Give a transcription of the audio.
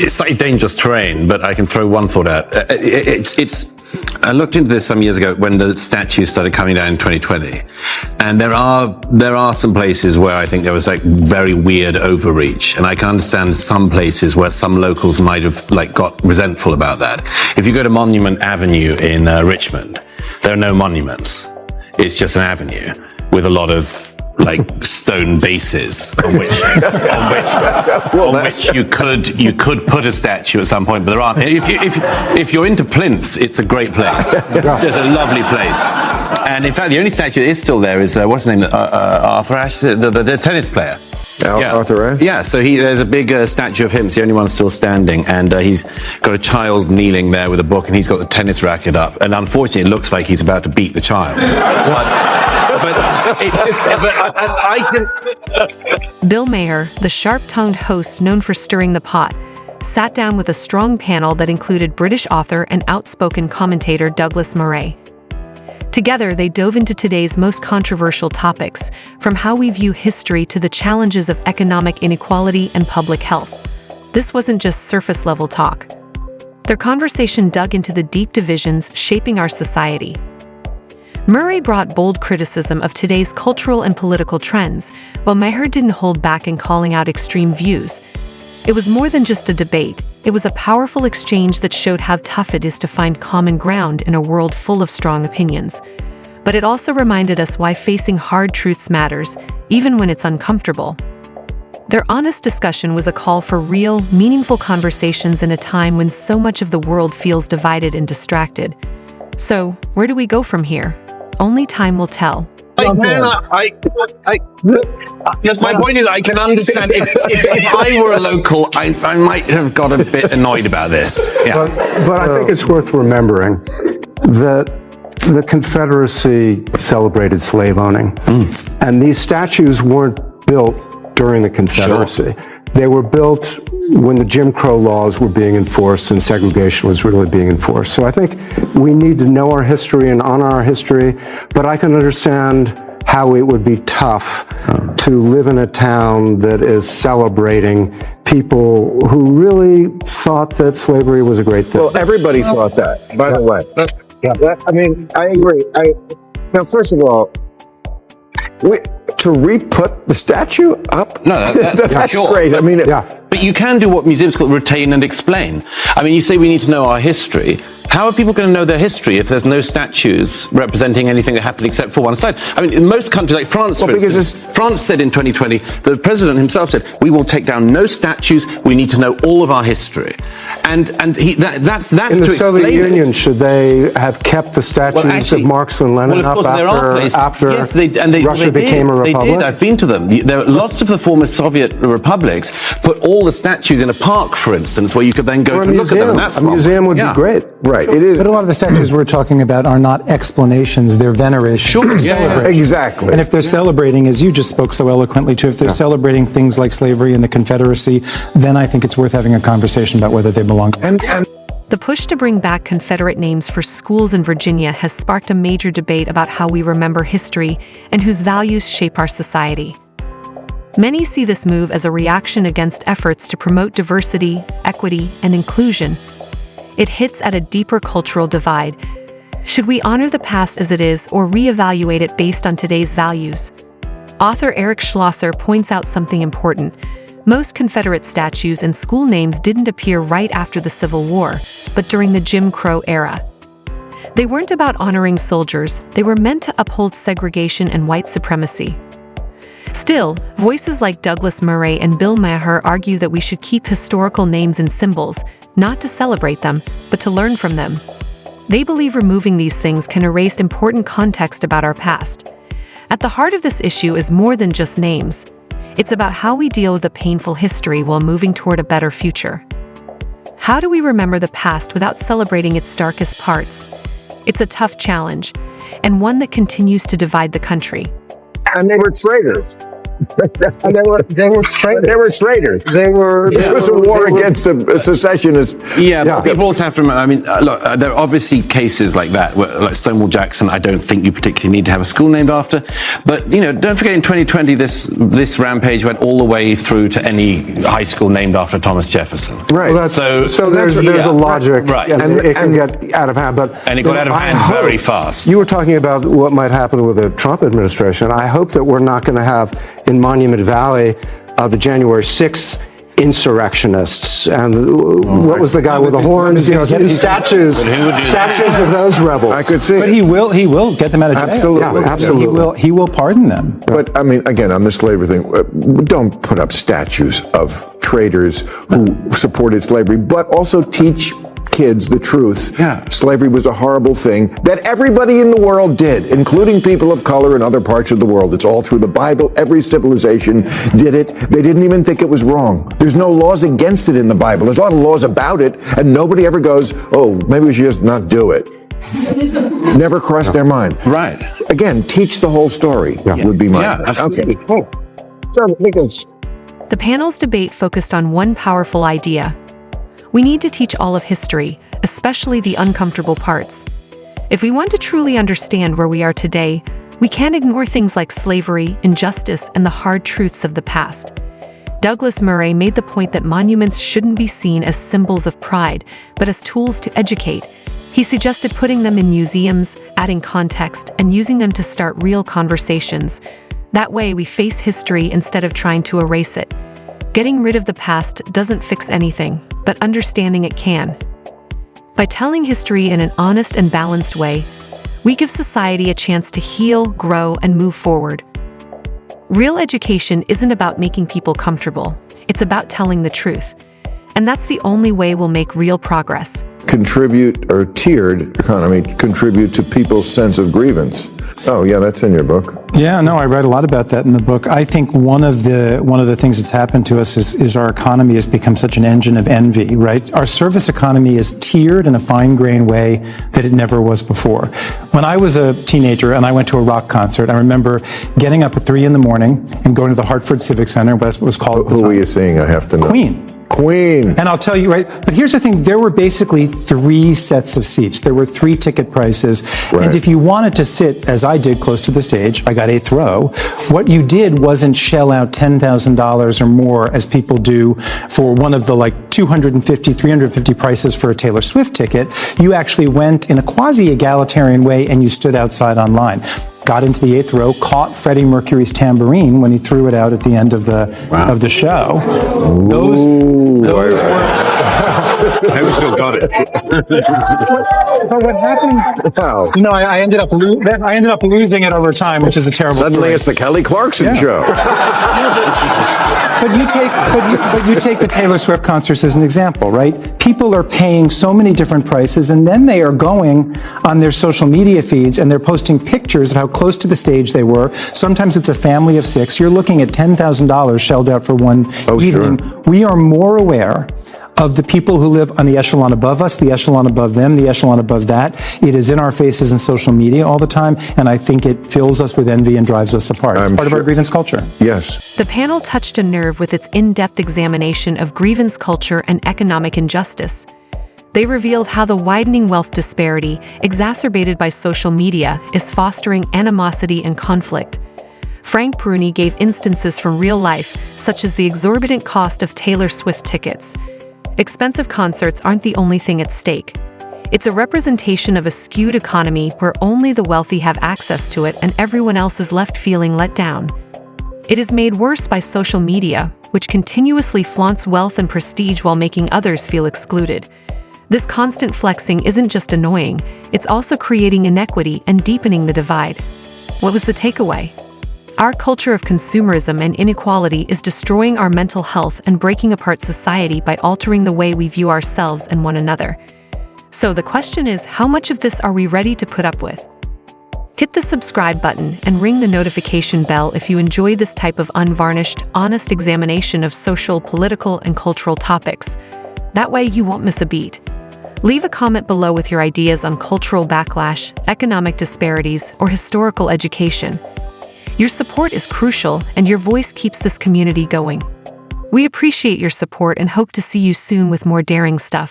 it's slightly dangerous terrain, but I can throw one thought out. I looked into this some years ago when the statues started coming down in 2020, and there are some places where I think there was like very weird overreach, and I can understand some places where some locals might have like got resentful about that. If you go to Monument Avenue in Richmond, there are no monuments. It's just an avenue with a lot of like stone bases on which you could put a statue at some point, but there aren't. If you're into plinths, it's a great place. It's a lovely place. And in fact, the only statue that is still there is what's his name? Arthur Ashe, the tennis player. Arthur Ashe? Yeah, so there's a big statue of him. It's the only one still standing, and he's got a child kneeling there with a book, and he's got the tennis racket up. And unfortunately, it looks like he's about to beat the child. But it's just. I can. Bill Maher, the sharp-tongued host known for stirring the pot, sat down with a strong panel that included British author and outspoken commentator Douglas Maher. Together, they dove into today's most controversial topics, from how we view history to the challenges of economic inequality and public health. This wasn't just surface-level talk. Their conversation dug into the deep divisions shaping our society. Murray brought bold criticism of today's cultural and political trends, while Maher didn't hold back in calling out extreme views. It was more than just a debate. It was a powerful exchange that showed how tough it is to find common ground in a world full of strong opinions. But it also reminded us why facing hard truths matters, even when it's uncomfortable. Their honest discussion was a call for real, meaningful conversations in a time when so much of the world feels divided and distracted. So, where do we go from here? Only time will tell. Just my point is, I can understand if I were a local, I might have got a bit annoyed about this. Yeah. But I think it's worth remembering that the Confederacy celebrated slave owning, and these statues weren't built during the Confederacy. Sure. They were built when the Jim Crow laws were being enforced and segregation was really being enforced. So I think we need to know our history and honor our history, but I can understand how it would be tough to live in a town that is celebrating people who really thought that slavery was a great thing. Well, everybody thought that, by the way. I mean, I agree. Now, first of all, to re-put the statue up? No, that's sure. great. I mean, but you can do what museums call retain and explain. I mean, you say we need to know our history. How are people going to know their history if there's no statues representing anything that happened except for one side? I mean, in most countries, like France, for instance, France said in 2020, the president himself said, we will take down no statues, we need to know all of our history. And that's in the Soviet Union, should they have kept the statues of Marx and Lenin up after Russia became a republic? They did. I've been to them. There are lots of the former Soviet republics put all the statues in a park, for instance, where you could then go to look at them. And that's a museum would be great. Right, it is. But a lot of the statues we're talking about are not explanations, they're venerations. Sure, exactly. And if they're celebrating, as you just spoke so eloquently to, if they're celebrating things like slavery and the Confederacy, then I think it's worth having a conversation about whether they belong. The push to bring back Confederate names for schools in Virginia has sparked a major debate about how we remember history and whose values shape our society. Many see this move as a reaction against efforts to promote diversity, equity, and inclusion. It hits at a deeper cultural divide. Should we honor the past as it is or reevaluate it based on today's values? Author Eric Schlosser points out something important. Most Confederate statues and school names didn't appear right after the Civil War, but during the Jim Crow era. They weren't about honoring soldiers, they were meant to uphold segregation and white supremacy. Still, voices like Douglas Murray and Bill Maher argue that we should keep historical names and symbols, not to celebrate them, but to learn from them. They believe removing these things can erase important context about our past. At the heart of this issue is more than just names. It's about how we deal with a painful history while moving toward a better future. How do we remember the past without celebrating its darkest parts? It's a tough challenge, and one that continues to divide the country. And they were traitors. And they were traitors. This was a war against a secessionist. Yeah, but people also have to remember, I mean, look, there are obviously cases like that, where, like Stonewall Jackson, I don't think you particularly need to have a school named after. But, don't forget in 2020, this rampage went all the way through to any high school named after Thomas Jefferson. Right. Well, so there's a logic, right. and it can get out of hand. And it got out of hand very fast. You were talking about what might happen with the Trump administration. I hope that we're not going to have in Monument Valley the January 6th insurrectionists and what was the guy with the horns? Statues of those rebels. I could see. But he will get them out of jail. Absolutely. Yeah, absolutely. He will pardon them. But I mean, again, on the slavery thing, don't put up statues of traitors who supported slavery, but also teach kids the truth. Yeah. Slavery was a horrible thing that everybody in the world did, including people of color in other parts of the world. It's all through the Bible. Every civilization did it. They didn't even think it was wrong. There's no laws against it in the Bible. There's a lot of laws about it, and nobody ever goes, oh, maybe we should just not do it. Never crossed their mind. Right. Again, teach the whole story would be my absolutely. Okay, cool. So The panel's debate focused on one powerful idea. We need to teach all of history, especially the uncomfortable parts. If we want to truly understand where we are today, we can't ignore things like slavery, injustice, and the hard truths of the past. Douglas Murray made the point that monuments shouldn't be seen as symbols of pride, but as tools to educate. He suggested putting them in museums, adding context, and using them to start real conversations. That way, we face history instead of trying to erase it. Getting rid of the past doesn't fix anything, but understanding it can. By telling history in an honest and balanced way, we give society a chance to heal, grow, and move forward. Real education isn't about making people comfortable. It's about telling the truth. And that's the only way we'll make real progress. contribute, or tiered economy, contribute to people's sense of grievance. Oh yeah, that's in your book. Yeah, no, I read a lot about that in the book. I think one of the things that's happened to us is our economy has become such an engine of envy, right? Our service economy is tiered in a fine-grained way that it never was before. When I was a teenager and I went to a rock concert, I remember getting up at 3 a.m. and going to the Hartford Civic Center, what it was called at the Who time. were you seeing? I have to know. Queen. And I'll tell you, right, but here's the thing, there were basically 3 sets of seats. There were 3 ticket prices. Right. And if you wanted to sit, as I did, close to the stage, I got 8th row, what you did wasn't shell out $10,000 or more as people do for one of the like 250, 350 prices for a Taylor Swift ticket. You actually went in a quasi-egalitarian way and you stood outside online. Got into the 8th row, caught Freddie Mercury's tambourine when he threw it out at the end of the show. I still got it. But what happened? Wow. No, I ended up losing it over time, which is a terrible. Suddenly story. it's the Kelly Clarkson show. But you take the Taylor Swift concerts as an example, right? People are paying so many different prices, and then they are going on their social media feeds and they're posting pictures of how close to the stage they were. Sometimes it's a family of 6. You're looking at $10,000 shelled out for one evening. Sure. We are more aware of the people who live on the echelon above us, the echelon above them, the echelon above that. It is in our faces in social media all the time, and I think it fills us with envy and drives us apart. It's part of our grievance culture. Yes. The panel touched a nerve with its in-depth examination of grievance culture and economic injustice. They revealed how the widening wealth disparity, exacerbated by social media, is fostering animosity and conflict. Frank Bruni gave instances from real life, such as the exorbitant cost of Taylor Swift tickets. Expensive concerts aren't the only thing at stake. It's a representation of a skewed economy where only the wealthy have access to it and everyone else is left feeling let down. It is made worse by social media, which continuously flaunts wealth and prestige while making others feel excluded. This constant flexing isn't just annoying, it's also creating inequity and deepening the divide. What was the takeaway? Our culture of consumerism and inequality is destroying our mental health and breaking apart society by altering the way we view ourselves and one another. So the question is, how much of this are we ready to put up with? Hit the subscribe button and ring the notification bell if you enjoy this type of unvarnished, honest examination of social, political, and cultural topics. That way you won't miss a beat. Leave a comment below with your ideas on cultural backlash, economic disparities, or historical education. Your support is crucial, and your voice keeps this community going. We appreciate your support and hope to see you soon with more daring stuff.